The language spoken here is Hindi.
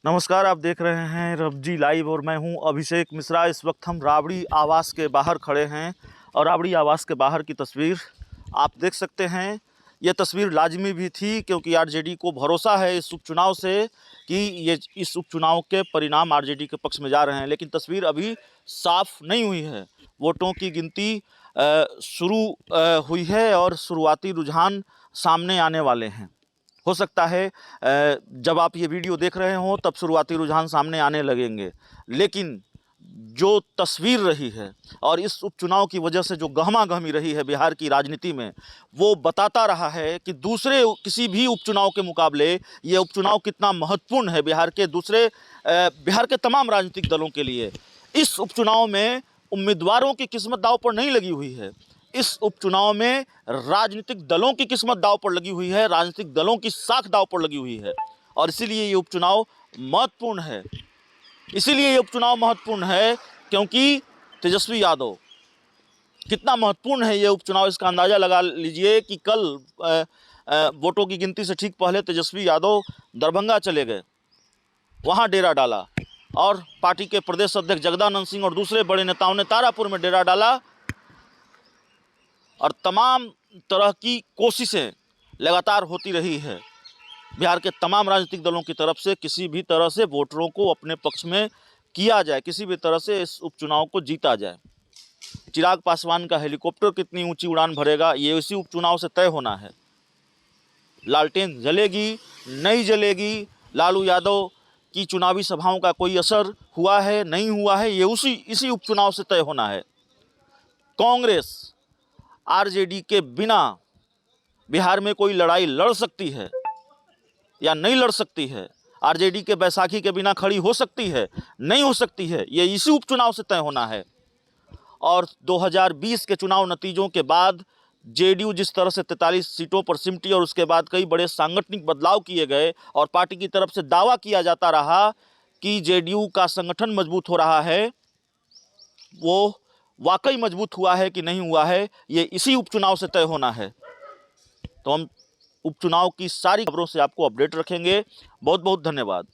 नमस्कार, आप देख रहे हैं रबजी लाइव और मैं हूं अभिषेक मिश्रा। इस वक्त हम राबड़ी आवास के बाहर खड़े हैं और राबड़ी आवास के बाहर की तस्वीर आप देख सकते हैं। ये तस्वीर लाजमी भी थी क्योंकि आरजेडी को भरोसा है इस उपचुनाव से कि ये इस उपचुनाव के परिणाम आरजेडी के पक्ष में जा रहे हैं, लेकिन तस्वीर अभी साफ नहीं हुई है। वोटों की गिनती शुरू हुई है और शुरुआती रुझान सामने आने वाले हैं। हो सकता है जब आप ये वीडियो देख रहे हो तब शुरुआती रुझान सामने आने लगेंगे, लेकिन जो तस्वीर रही है और इस उपचुनाव की वजह से जो गहमा-गहमी रही है बिहार की राजनीति में, वो बताता रहा है कि दूसरे किसी भी उपचुनाव के मुकाबले ये उपचुनाव कितना महत्वपूर्ण है बिहार के तमाम राजनीतिक दलों के लिए। इस उपचुनाव में उम्मीदवारों की किस्मत दांव पर नहीं लगी हुई है। इस उपचुनाव में राजनीतिक दलों की किस्मत दांव पर लगी हुई है, राजनीतिक दलों की साख दांव पर लगी हुई है और इसीलिए ये उपचुनाव महत्वपूर्ण है। इसीलिए ये उपचुनाव महत्वपूर्ण है क्योंकि तेजस्वी यादव, कितना महत्वपूर्ण है ये उपचुनाव इसका अंदाज़ा लगा लीजिए कि कल वोटों की गिनती से ठीक पहले तेजस्वी यादव दरभंगा चले गए, वहाँ डेरा डाला और पार्टी के प्रदेश अध्यक्ष जगदानंद सिंह और दूसरे बड़े नेताओं ने तारापुर में डेरा डाला और तमाम तरह की कोशिशें लगातार होती रही है बिहार के तमाम राजनीतिक दलों की तरफ से किसी भी तरह से वोटरों को अपने पक्ष में किया जाए, किसी भी तरह से इस उपचुनाव को जीता जाए। चिराग पासवान का हेलीकॉप्टर कितनी ऊंची उड़ान भरेगा ये इसी उपचुनाव से तय होना है। लालटेन जलेगी नहीं जलेगी, लालू यादव की चुनावी सभाओं का कोई असर हुआ है नहीं हुआ है, ये इसी उपचुनाव से तय होना है। कांग्रेस आरजेडी के बिना बिहार में कोई लड़ाई लड़ सकती है या नहीं लड़ सकती है? आरजेडी के बैसाखी के बिना खड़ी हो सकती है नहीं हो सकती है? ये इसी उपचुनाव से तय होना है। और 2020 के चुनाव नतीजों के बाद जेडीयू जिस तरह से 43 सीटों पर सिमटी और उसके बाद कई बड़े सांगठनिक बदलाव किए गए और पार्टी की तरफ से दावा किया जाता रहा कि जेडीयू का संगठन मजबूत हो रहा है, वो वाकई मजबूत हुआ है कि नहीं हुआ है ये इसी उपचुनाव से तय होना है। तो हम उपचुनाव की सारी खबरों से आपको अपडेट रखेंगे। बहुत बहुत धन्यवाद।